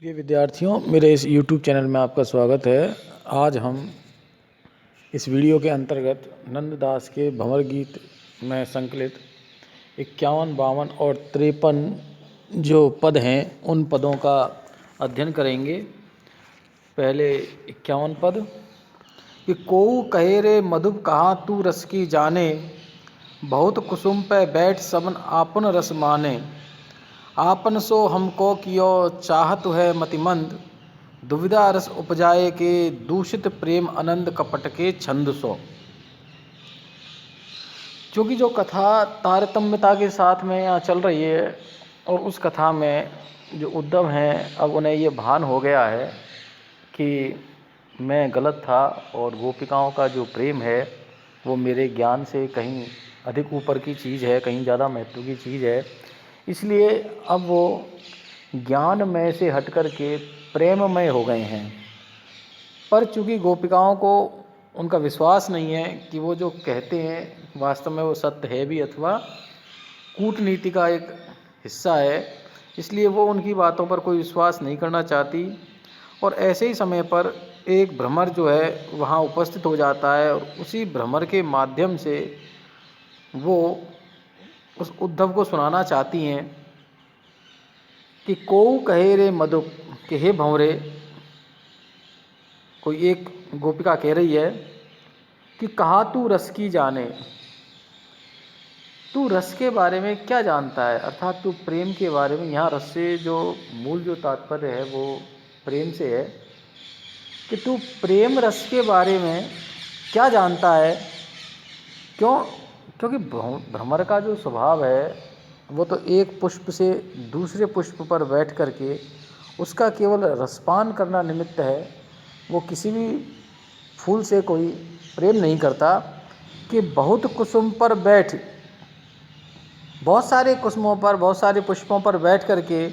प्रिय विद्यार्थियों, मेरे इस YouTube चैनल में आपका स्वागत है। आज हम इस वीडियो के अंतर्गत नंददास के भंवर गीत में संकलित 51, 52 और 53 जो पद हैं उन पदों का अध्ययन करेंगे। पहले 51 पद कि कोऊ कहे रे मधुप कहाँ तू रस की जाने, बहुत कुसुम पे बैठ सबन आपन रस माने। आपन सो हमको कियो चाहत है मतिमंद, दुविधा रस उपजाए के दूषित प्रेम आनंद कपट के छंद सो। क्योंकि जो कथा तारतम्यता के साथ में यहाँ चल रही है और उस कथा में जो उद्धव हैं अब उन्हें ये भान हो गया है कि मैं गलत था और गोपिकाओं का जो प्रेम है वो मेरे ज्ञान से कहीं अधिक ऊपर की चीज़ है, कहीं ज़्यादा महत्व की चीज़ है। इसलिए अब वो ज्ञानमय से हट कर के प्रेममय हो गए हैं। पर चूँकि गोपिकाओं को उनका विश्वास नहीं है कि वो जो कहते हैं वास्तव में वो सत्य है भी अथवा कूटनीति का एक हिस्सा है, इसलिए वो उनकी बातों पर कोई विश्वास नहीं करना चाहती। और ऐसे ही समय पर एक भ्रमर जो है वहाँ उपस्थित हो जाता है और उसी भ्रमर के माध्यम से वो उस उद्धव को सुनाना चाहती हैं कि कोऊ कहे रे मधुप कि हे भंवरे। कोई एक गोपिका कह रही है कि कहा तू रस की जाने, तू रस के बारे में क्या जानता है, अर्थात तू प्रेम के बारे में। यहाँ रस से जो मूल जो तात्पर्य है वो प्रेम से है कि तू प्रेम रस के बारे में क्या जानता है। क्योंकि भ्रमर का जो स्वभाव है वो तो एक पुष्प से दूसरे पुष्प पर बैठ कर के उसका केवल रसपान करना निमित्त है, वो किसी भी फूल से कोई प्रेम नहीं करता। कि बहुत कुसुम पर बैठ, बहुत सारे कुसुमों पर, बहुत सारे पुष्पों पर बैठ कर के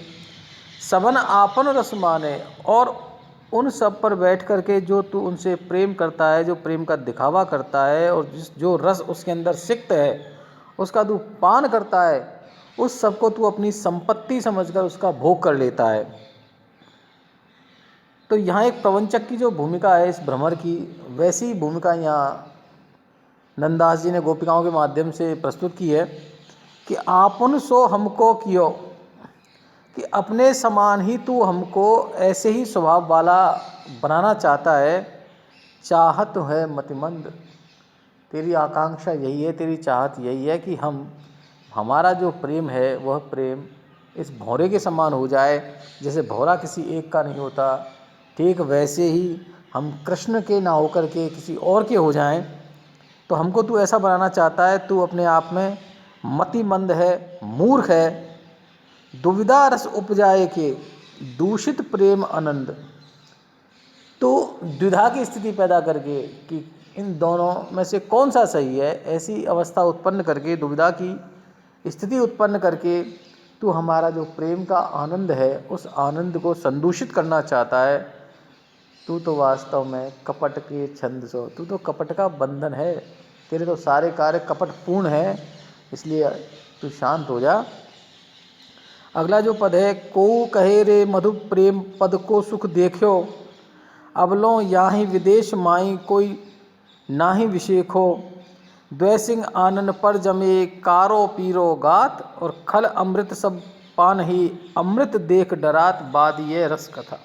सबन आपन रस माने, और उन सब पर बैठ कर के जो तू उनसे प्रेम करता है, जो प्रेम का दिखावा करता है और जो रस उसके अंदर सिक्त है उसका तू पान करता है, उस सब को तू अपनी संपत्ति समझकर उसका भोग कर लेता है। तो यहाँ एक प्रवंचक की जो भूमिका है इस भ्रमर की, वैसी भूमिका यहाँ नंददास जी ने गोपिकाओं के माध्यम से प्रस्तुत की है कि आपन सो हमको कियो, कि अपने समान ही तू हमको ऐसे ही स्वभाव वाला बनाना चाहता है। चाहत है मतिमंद, तेरी आकांक्षा यही है, तेरी चाहत यही है कि हमारा जो प्रेम है वह प्रेम इस भौरे के समान हो जाए। जैसे भौरा किसी एक का नहीं होता, ठीक वैसे ही हम कृष्ण के ना होकर के किसी और के हो जाएं। तो हमको तू ऐसा बनाना चाहता है। तू अपने आप में मतिमंद है, मूर्ख है, दुविधा रस उपजाए के दूषित प्रेम आनंद। तो द्विधा की स्थिति पैदा करके कि इन दोनों में से कौन सा सही है, ऐसी अवस्था उत्पन्न करके, दुविधा की स्थिति उत्पन्न करके तू हमारा जो प्रेम का आनंद है उस आनंद को संदूषित करना चाहता है। तू तो वास्तव में कपट के छंद सो, तू तो कपट का बंधन है, तेरे तो सारे कार्य कपटपूर्ण हैं, इसलिए तू शांत हो जा। अगला जो पद है, कोऊ कहे रे मधु प्रेम पद को सुख देखो, अबलों याहि विदेश माई कोई नाहि विशेखो। द्वैसिंह आनन पर जमे कारो पीरो गात, और खल अमृत सब पान ही अमृत देख डरात बाद ये रस कथा।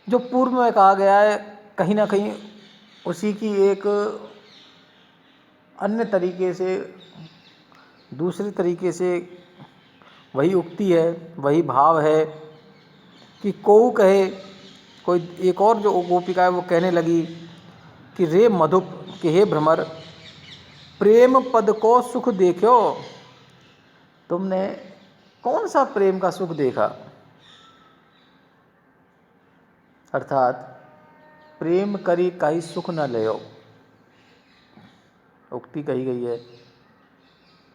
जो पूर्व में कहा गया है कहीं ना कहीं उसी की एक अन्य तरीके से, दूसरे तरीके से वही उक्ति है, वही भाव है कि कोऊ कहे, कोई एक और जो गोपिका है वो कहने लगी कि रे मधुप, कि हे भ्रमर, प्रेम पद को सुख देखो, तुमने कौन सा प्रेम का सुख देखा। अर्थात प्रेम करी काई सुख न लेयो। उक्ति कही गई है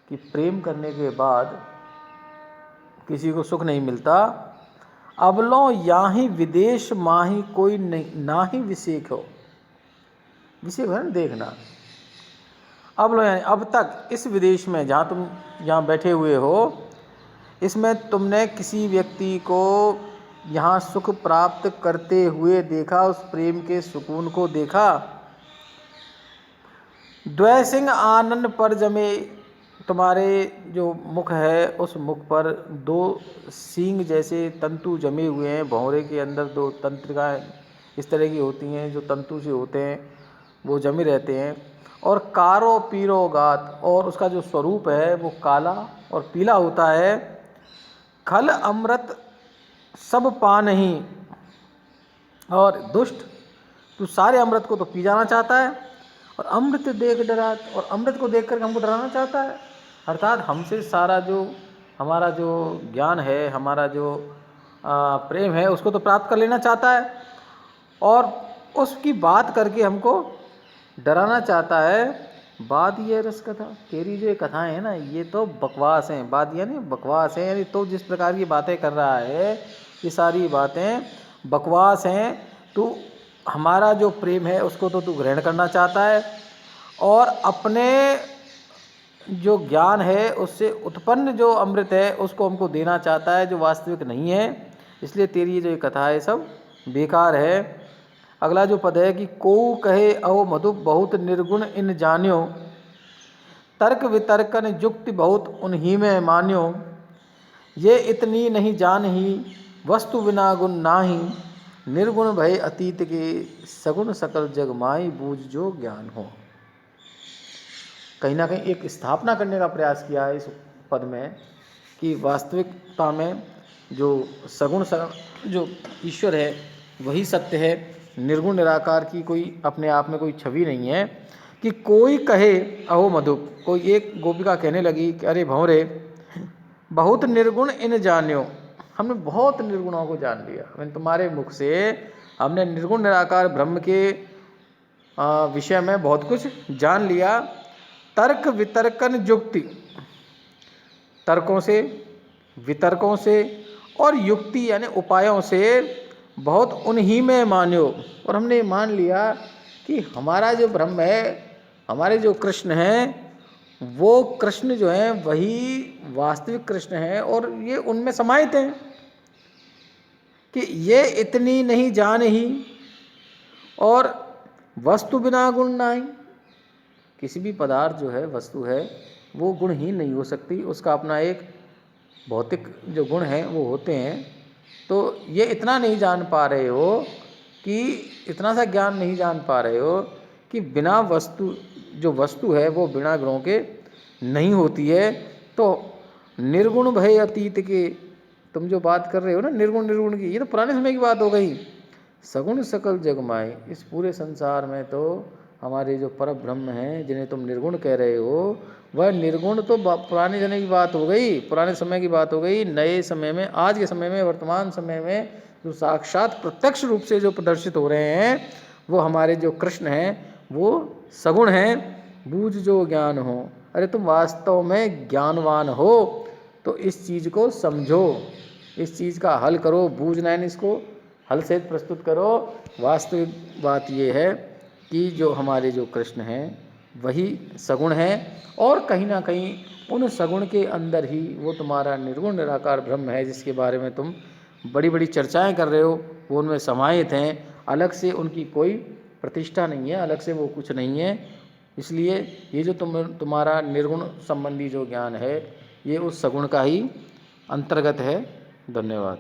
कि प्रेम करने के बाद किसी को सुख नहीं मिलता। अबलों याहि विदेश माही कोई नाही विषेक हो, विषेक है ना देखना। अबलों यानी अब तक इस विदेश में, जहाँ तुम यहाँ बैठे हुए हो, इसमें तुमने किसी व्यक्ति को यहाँ सुख प्राप्त करते हुए देखा, उस प्रेम के सुकून को देखा। द्वैसिंह आनंद पर जमे, तुम्हारे जो मुख है उस मुख पर दो सींग जैसे तंतु जमे हुए हैं। भौरे के अंदर दो तंत्रिकाएं इस तरह की होती हैं जो तंतु से होते हैं, वो जमे रहते हैं। और कारो पीरो गात, और उसका जो स्वरूप है वो काला और पीला होता है। खल अमृत सब पान ही, और दुष्ट तू सारे अमृत को तो पी जाना चाहता है, और अमृत देख डरात, और अमृत को देख कर हमको डराना चाहता है। अर्थात हमसे सारा जो हमारा जो ज्ञान है, हमारा जो प्रेम है, उसको तो प्राप्त कर लेना चाहता है, और उसकी बात करके हमको डराना चाहता है। बात ये रस कथा, तेरी जो ये कथाएं हैं ना, ये तो बकवास हैं। बात यानी बकवास है, यानी तो जिस प्रकार की बातें कर रहा है ये सारी बातें बकवास हैं। तू हमारा जो प्रेम है उसको तो तू ग्रहण करना चाहता है, और अपने जो ज्ञान है उससे उत्पन्न जो अमृत है उसको हमको देना चाहता है, जो वास्तविक नहीं है। इसलिए तेरी जो ये कथा है सब बेकार है। अगला जो पद है कि को कहे अहो मधु बहुत निर्गुण इन जान्यो, तर्क वितर्कन युक्ति बहुत उन्हीं में मान्यो। ये इतनी नहीं जान ही वस्तु बिना गुण नाही, निर्गुण भय अतीत के सगुण सकल जग माई बूझ जो ज्ञान हो। कहीं ना कहीं एक स्थापना करने का प्रयास किया है इस पद में कि वास्तविकता में जो सगुण जो ईश्वर है वही सत्य है, निर्गुण निराकार की कोई अपने आप में कोई छवि नहीं है। कि कोई कहे अहो मधु, कोई एक गोपिका कहने लगी कि अरे भंवरे बहुत निर्गुण इन जान्यो, हमने बहुत निर्गुणों को जान लिया। मैंने तुम्हारे मुख से हमने निर्गुण निराकार ब्रह्म के विषय में बहुत कुछ जान लिया। तर्क वितर्कन युक्ति, तर्कों से, वितर्कों से और युक्ति यानी उपायों से बहुत उन्हीं में मान्यो, और हमने मान लिया कि हमारा जो ब्रह्म है, हमारे जो कृष्ण हैं, वो कृष्ण जो हैं वही वास्तविक कृष्ण हैं, और ये उनमें समाहित हैं। कि ये इतनी नहीं जान ही, और वस्तु बिना गुण नहीं, किसी भी पदार्थ जो है वस्तु है वो गुणहीन नहीं हो सकती, उसका अपना एक भौतिक जो गुण है वो होते हैं। तो ये इतना नहीं जान पा रहे हो कि इतना सा ज्ञान नहीं जान पा रहे हो कि बिना वस्तु, जो वस्तु है वो बिना गुणों के नहीं होती है। तो निर्गुण भय अतीत के तुम जो बात कर रहे हो ना निर्गुण निर्गुण की, ये तो पुराने समय की बात हो गई। सगुण सकल जग माए, इस पूरे संसार में तो हमारे जो परम ब्रह्म हैं जिन्हें तुम निर्गुण कह रहे हो, वह निर्गुण तो पुराने समय की बात हो गई, पुराने समय की बात हो गई। नए समय में, आज के समय में, वर्तमान समय में जो साक्षात प्रत्यक्ष रूप से जो प्रदर्शित हो रहे हैं वो हमारे जो कृष्ण हैं वो सगुण हैं। बूझ जो ज्ञान हो, अरे तुम वास्तव में ज्ञानवान हो तो इस चीज़ को समझो, इस चीज़ का हल करो। बूझना है, इसको हल से प्रस्तुत करो। वास्तविक बात ये है कि जो हमारे जो कृष्ण हैं वही सगुण हैं, और कहीं ना कहीं उन सगुण के अंदर ही वो तुम्हारा निर्गुण निराकार ब्रह्म है जिसके बारे में तुम बड़ी बड़ी चर्चाएं कर रहे हो, वो उनमें समाहित हैं। अलग से उनकी कोई प्रतिष्ठा नहीं है, अलग से वो कुछ नहीं है। इसलिए ये जो तुम्हारा निर्गुण संबंधी जो ज्ञान है ये उस सगुण का ही अंतर्गत है। धन्यवाद।